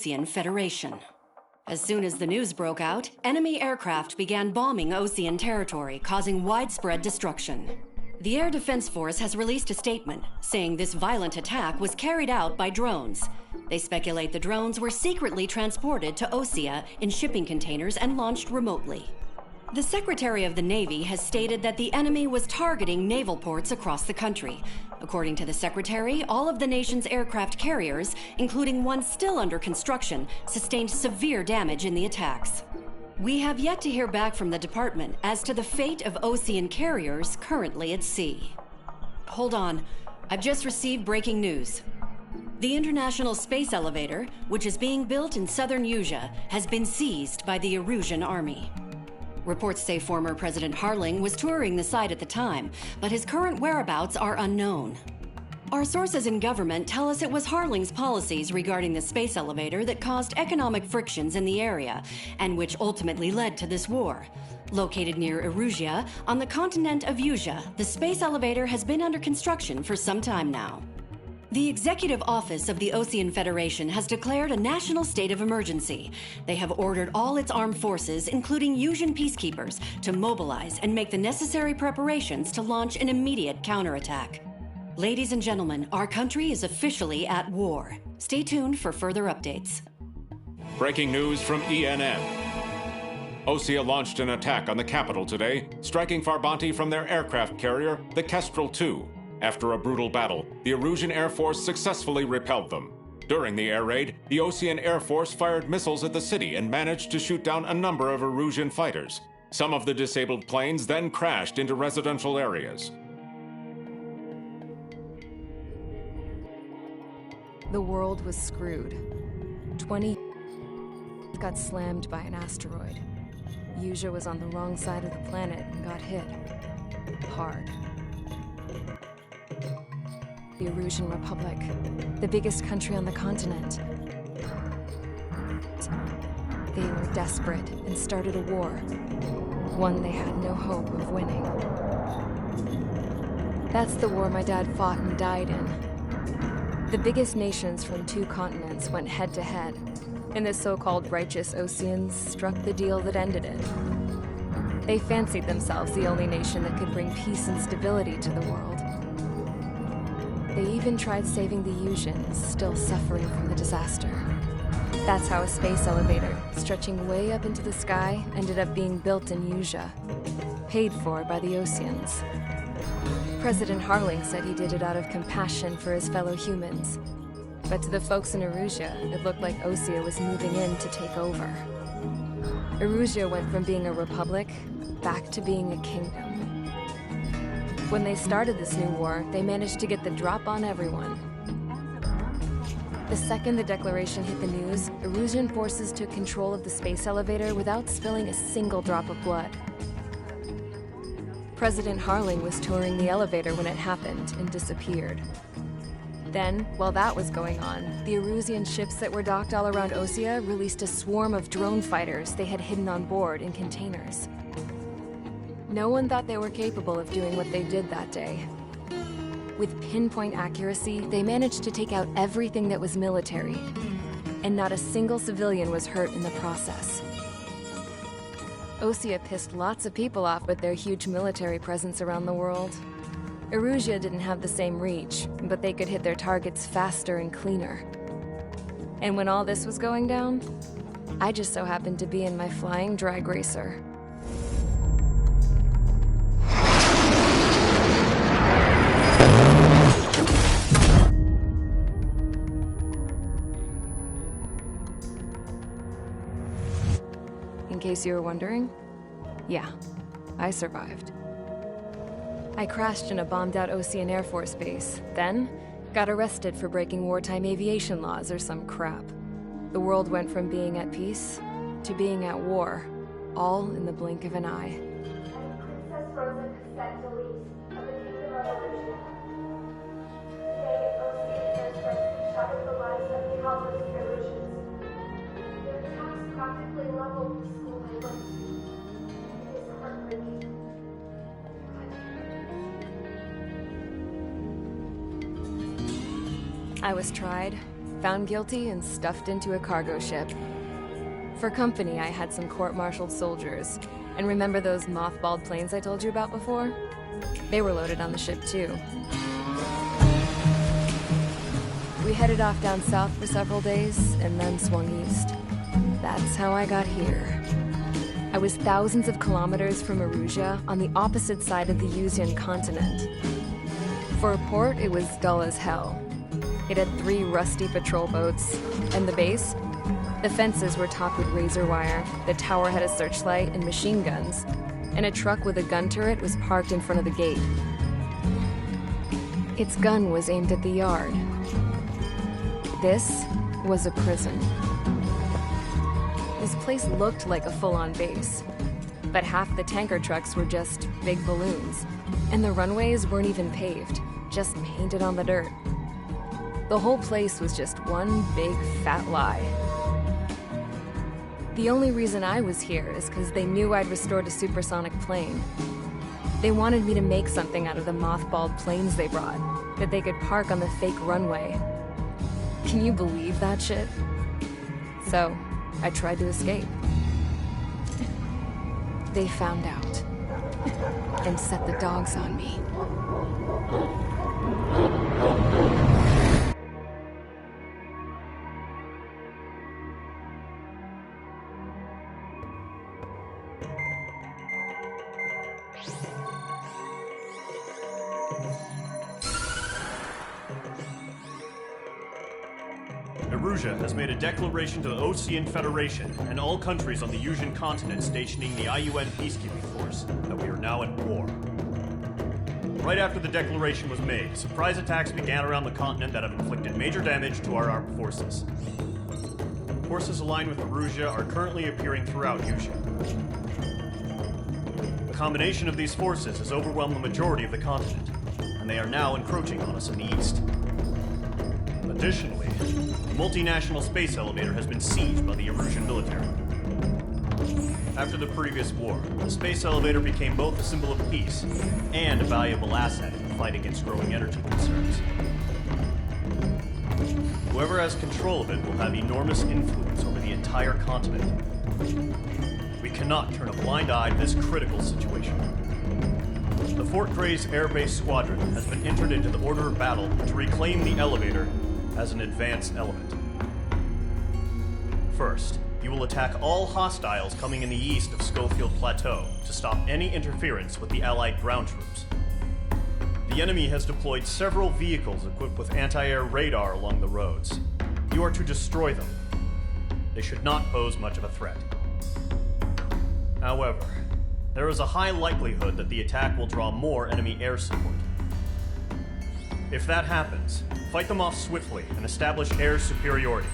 Ocean Federation. As soon as the news broke out, enemy aircraft began bombing Ocean territory, causing widespread destruction. The Air Defense Force has released a statement saying this violent attack was carried out by drones. They speculate the drones were secretly transported to Osea in shipping containers and launched remotely. The Secretary of the Navy has stated that the enemy was targeting naval ports across the country. According to the Secretary, all of the nation's aircraft carriers, including one still under construction, sustained severe damage in the attacks. We have yet to hear back from the department as to the fate of Ocean carriers currently at sea. Hold on, I've just received breaking news. The International Space Elevator, which is being built in southern Usea, has been seized by the Erusian army. Reports say former President Harling was touring the site at the time, but his current whereabouts are unknown. Our sources in government tell us it was Harling's policies regarding the space elevator that caused economic frictions in the area, and which ultimately led to this war. Located near Erusia, on the continent of Usea, the space elevator has been under construction for some time now. The Executive Office of the Ocean Federation has declared a national state of emergency. They have ordered all its armed forces, including Usian peacekeepers, to mobilize and make the necessary preparations to launch an immediate counterattack. Ladies and gentlemen, our country is officially at war. Stay tuned for further updates. Breaking news from ENN. Osea launched an attack on the capital today, striking Farbanti from their aircraft carrier, the Kestrel II. After a brutal battle, the Erusian Air Force successfully repelled them. During the air raid, the Ocean Air Force fired missiles at the city and managed to shoot down a number of Erusian fighters. Some of the disabled planes then crashed into residential areas. The world was screwed. 20 got slammed by an asteroid. Usea was on the wrong side of the planet and got hit. Hard. The Erusian Republic, the biggest country on the continent. They were desperate and started a war, one they had no hope of winning. That's the war my dad fought and died in. The biggest nations from two continents went head-to-head, and the so-called righteous Oceans struck the deal that ended it. They fancied themselves the only nation that could bring peace and stability to the world. They even tried saving the Usians, still suffering from the disaster. That's how a space elevator, stretching way up into the sky, ended up being built in Usea, paid for by the Oceans. President Harling said he did it out of compassion for his fellow humans. But to the folks in Erusia, it looked like Osea was moving in to take over. Erusia went from being a republic back to being a kingdom. When they started this new war, they managed to get the drop on everyone. The second the declaration hit the news, Erusian forces took control of the space elevator without spilling a single drop of blood. President Harling was touring the elevator when it happened and disappeared. Then, while that was going on, the Erusian ships that were docked all around Osea released a swarm of drone fighters they had hidden on board in containers. No one thought they were capable of doing what they did that day. With pinpoint accuracy, they managed to take out everything that was military, and not a single civilian was hurt in the process. Osea pissed lots of people off with their huge military presence around the world. Erusia didn't have the same reach, but they could hit their targets faster and cleaner. And when all this was going down, I just so happened to be in my flying drag racer. In case you were wondering, yeah, I survived. I crashed in a bombed-out Ocean Air Force base, then got arrested for breaking wartime aviation laws or some crap. The world went from being at peace to being at war, all in the blink of an eye. Princess Frozen consent release of the Kingdom of Erusia. Today, Ocean Air Strike shattered the lives of countless Erusians. Their attacks practically leveled peaceful neighborhoods. It is heartbreaking. I was tried, found guilty, and stuffed into a cargo ship. For company, I had some court-martialed soldiers. And remember those mothballed planes I told you about before? They were loaded on the ship too. We headed off down south for several days, and then swung east. That's how I got here. I was thousands of kilometers from Erusia, on the opposite side of the Yuzian continent. For a port, it was dull as hell. It had 3 rusty patrol boats, and the base? The fences were topped with razor wire, the tower had a searchlight and machine guns, and a truck with a gun turret was parked in front of the gate. Its gun was aimed at the yard. This was a prison. This place looked like a full-on base, but half the tanker trucks were just big balloons, and the runways weren't even paved, just painted on the dirt. The whole place was just one big fat lie. The only reason I was here is because they knew I'd restored a supersonic plane. They wanted me to make something out of the mothballed planes they brought, that they could park on the fake runway. Can you believe that shit? So, I tried to escape. They found out, and set the dogs on me. Erusia has made a declaration to the Osean Federation and all countries on the Yuzian continent stationing the IUN peacekeeping force that we are now at war. Right after the declaration was made, surprise attacks began around the continent that have inflicted major damage to our armed forces. Forces aligned with Erusia are currently appearing throughout Yusia. The combination of these forces has overwhelmed the majority of the continent, and they are now encroaching on us in the east. Additionally, the multinational space elevator has been sieged by the Erusian military. After the previous war, the space elevator became both a symbol of peace and a valuable asset in the fight against growing energy concerns. Whoever has control of it will have enormous influence over the entire continent. We cannot turn a blind eye to this critical situation. The Fort Gray's Air Base Squadron has been entered into the order of battle to reclaim the elevator as an advanced element. First, you will attack all hostiles coming in the east of Schofield Plateau to stop any interference with the Allied ground troops. The enemy has deployed several vehicles equipped with anti-air radar along the roads. You are to destroy them. They should not pose much of a threat. However, there is a high likelihood that the attack will draw more enemy air support. If that happens, fight them off swiftly and establish air superiority.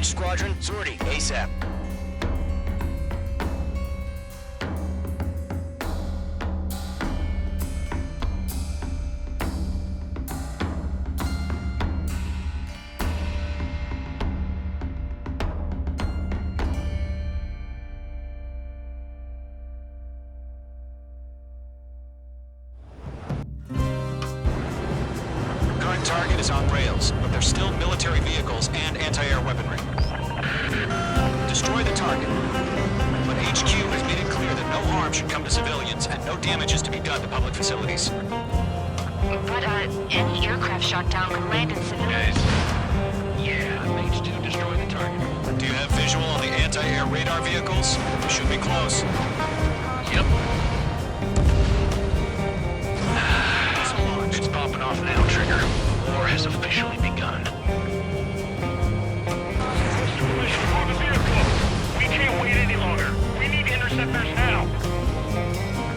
Rogue Squadron, sortie, ASAP. Current target is on rails, but there's still military vehicles and anti-air weaponry. Destroy the target. But HQ has made it clear that no harm should come to civilians and no damage is to be done to public facilities. But, any aircraft shot down could land in civilians. Yeah, HQ, destroy the target. Do you have visual on the anti-air radar vehicles? We should be close. Yep. It's popping off now, Trigger. War has officially begun. Mission for the vehicle! We can't wait any longer. We need interceptors now.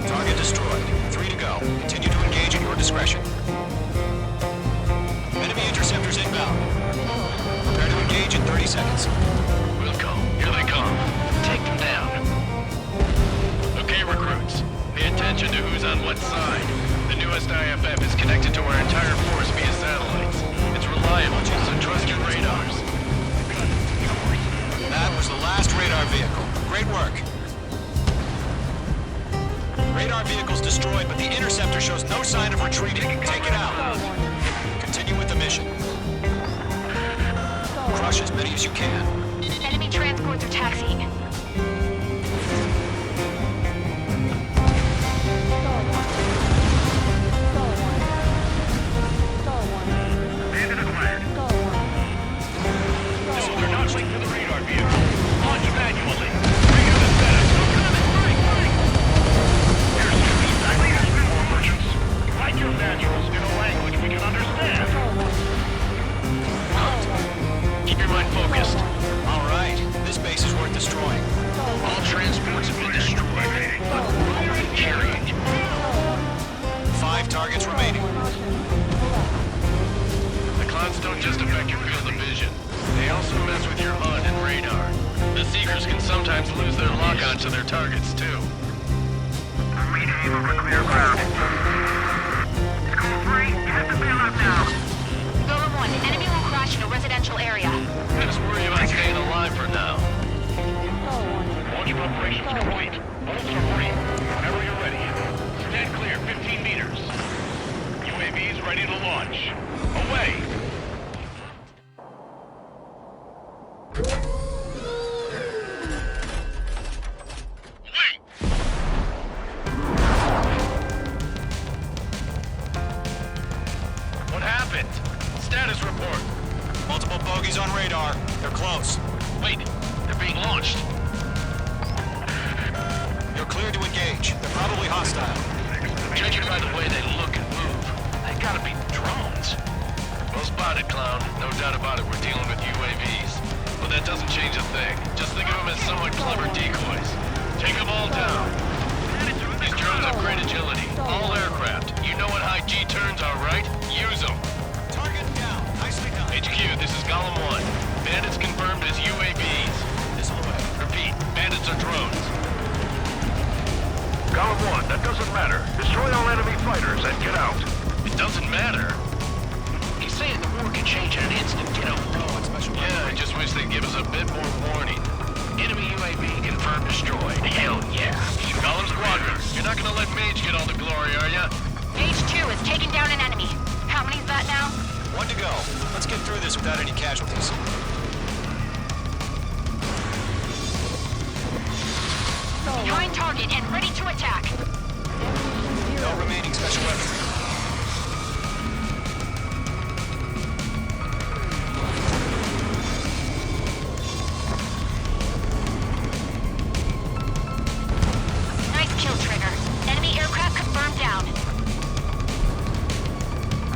Target destroyed. 3 to go. Continue to engage at your discretion. Enemy interceptors inbound. Prepare to engage in 30 seconds. We'll go. Here they come. Take them down. Okay, recruits. Pay attention to who's on what side. The newest IFF is connected to our entire force via satellites. It's reliable, so trust your radars. That was the last radar vehicle. Great work. Radar vehicle's destroyed, but the interceptor shows no sign of retreating. Take it out. Continue with the mission. Crush as many as you can. Enemy transports are taxiing. Bandit acquired. No, they're not linked to the radar vehicle. Launch manually. Bring in the setup. Here's your feedback. War merchants. Write your manuals in a language we can understand. Keep your mind focused. All right. This base is worth destroying. All transports have been destroyed. Carrying. 5 targets remaining. The clouds don't just affect your field of vision. They also mess with your HUD and radar. The Seekers can sometimes lose their lock-on to their targets, too. Rename over clear ground. School 3, you have to bail out now. Golem 1, enemy will crash in a residential area. Just worry about staying alive for now. Launch preparations complete. Bolts are free. Whenever you're ready. Stand clear, 15 meters. UAVs ready to launch. Away! Wait! What happened? Status report. Multiple bogies on radar. They're close. Wait, they're being launched. You're cleared to engage. They're probably hostile. Judging by the way they look and move, they gotta be drones. Well spotted, clown. No doubt about it, we're dealing with UAVs. But that doesn't change a thing. Just think of them as somewhat clever decoys. Take them all down. These drones have great agility. All aircraft. You know what high G turns are, right? Use them. Target down. Nicely done. HQ, this is Golem 1. Bandits confirmed as UAVs. Missile away. Repeat, bandits are drones. Golem 1, that doesn't matter. Destroy all enemy fighters and get out. It doesn't matter? He's saying the war can change in an instant. Get out. Yeah, I just wish they'd give us a bit more warning. Enemy UAV confirmed destroyed. Hell yeah. Golem Squadron, you're not gonna let Mage get all the glory, are ya? H2 is taking down an enemy. How many's that now? 1 to go. Let's get through this without any casualties. Behind target and ready to attack. No remaining special weaponry. Nice kill, Trigger. Enemy aircraft confirmed down.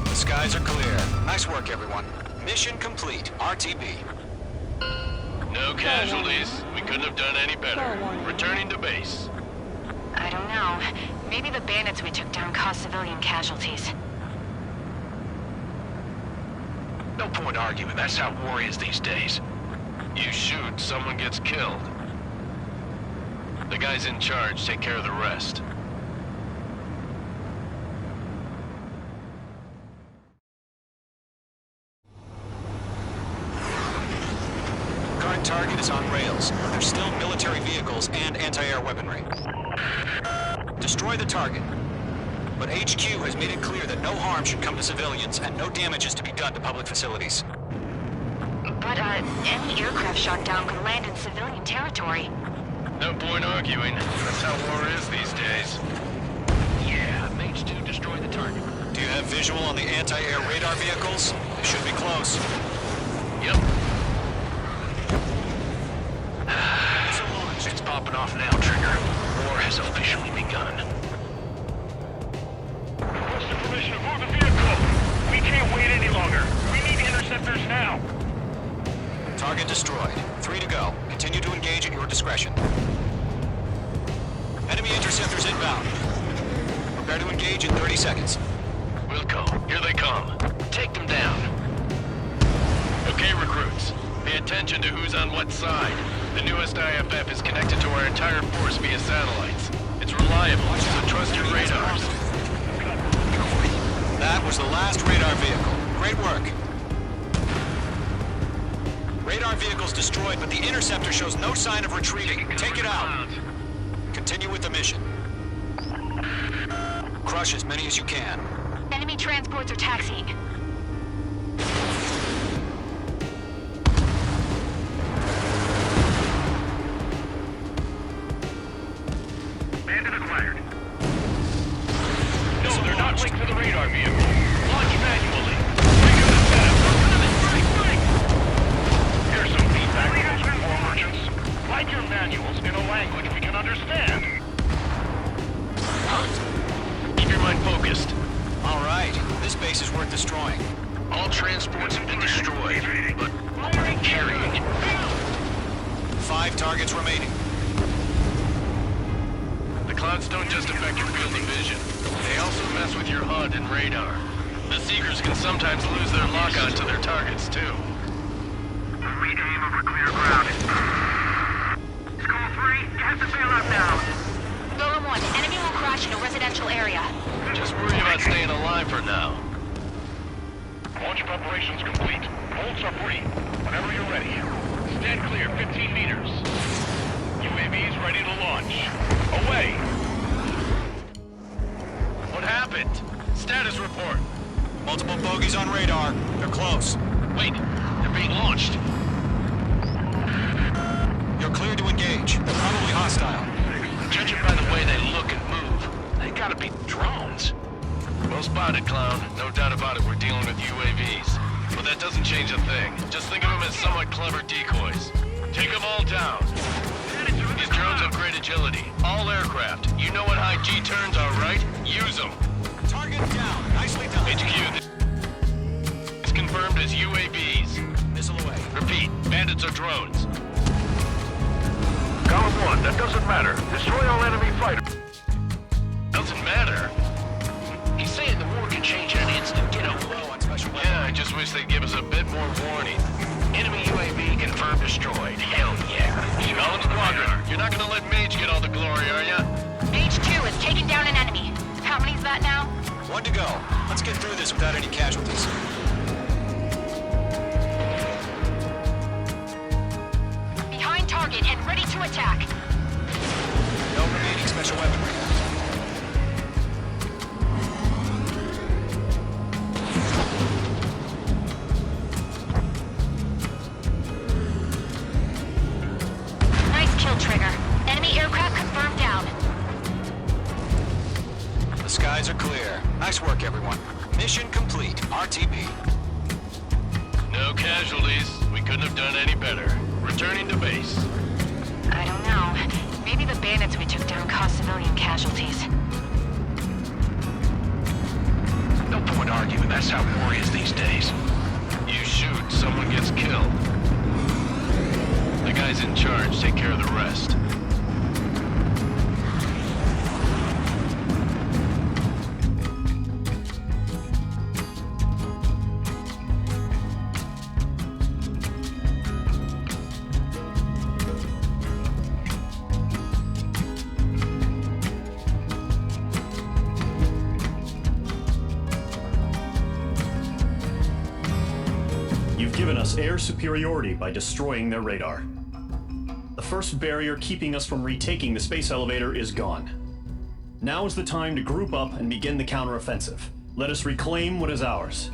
The skies are clear. Nice work, everyone. Mission complete. RTB. No casualties. We couldn't have done any better. Returning to base. I don't know. Maybe the bandits we took down caused civilian casualties. No point arguing. That's how war is these days. You shoot, someone gets killed. The guys in charge take care of the rest. Current target is on rails. There's still military vehicles and anti-air weaponry. Destroy the target. But HQ has made it clear that no harm should come to civilians and no damage is to be done to public facilities. But, any aircraft shot down could land in civilian territory. No point arguing. That's how war is these days. Yeah, Mage 2 destroy the target. Do you have visual on the anti-air radar vehicles? They should be close. Yep. It's popping off now, Trigger. War has officially begun. Requesting permission to move the vehicle. We can't wait any longer. We need interceptors now. Target destroyed. 3 to go. Continue to engage at your discretion. Enemy interceptors inbound. Prepare to engage in 30 seconds. Wilco, here they come. Take them down. Okay, recruits. Pay attention to who's on what side. The newest IFF is connected to our entire force via satellites. It's reliable, so trust your radars. That was the last radar vehicle. Great work. Radar vehicle's destroyed, but the interceptor shows no sign of retreating. Take it out. Continue with the mission. Crush as many as you can. Enemy transports are taxiing. Bandit acquired. No, they're not linked to the radar vehicle. Launch manually. Trigger the setup. Right. Here's some feedback from war merchants. Write your manuals in a language we can understand. Keep your mind focused. All right. This base is worth destroying. All transports have been destroyed, but what are they carrying? 5 targets remaining. The clouds don't just affect your field of vision. They also mess with your HUD and radar. The Seekers can sometimes lose their lock-on to their targets, too. Read aim over clear ground. School 3, you have to bail out now. Golem 1, enemy will crash in a residential area. Just worry about staying alive for now. Launch preparations complete. Bolts are free. Whenever you're ready. Stand clear, 15 meters. UAVs ready to launch. Away! What happened? Status report. Multiple bogies on radar. They're close. Wait, they're being launched. You're cleared to engage. They're probably hostile. Judging by the way they look and move, they gotta be drones. Well spotted, Clown. No doubt about it, we're dealing with UAVs. But that doesn't change a thing. Just think of them as somewhat clever decoys. Take them all down. These drones have great agility. All aircraft. You know what high G turns are, right? Use them. Target down. Nicely done. HQ, it's confirmed as UAVs. Missile away. Repeat, bandits are drones. Golem 1, that doesn't matter. Destroy all enemy fighters. Doesn't matter. He's saying the war can change in an instant. Get a Low on special weapons. Yeah, I just wish they'd give us a bit more warning. Enemy UAV confirmed destroyed. Hell yeah. All squadron, you're not gonna let Mage get all the glory, are ya? Mage 2 has taken down an enemy. How many's that now? 1 to go. Let's get through this without any casualties. Behind target and ready to attack. No remaining special weaponry. Nice kill, Trigger. Enemy aircraft confirmed down. The skies are clear. Nice work, everyone. Mission complete. RTB. No casualties. We couldn't have done any better. Returning to base. I don't know. Maybe the bandits we took down caused civilian casualties. No point arguing. That's how war is these days. You shoot, someone gets killed. The guys in charge take care of the rest. given us air superiority by destroying their radar. The first barrier keeping us from retaking the space elevator is gone. Now is the time to group up and begin the counteroffensive. Let us reclaim what is ours.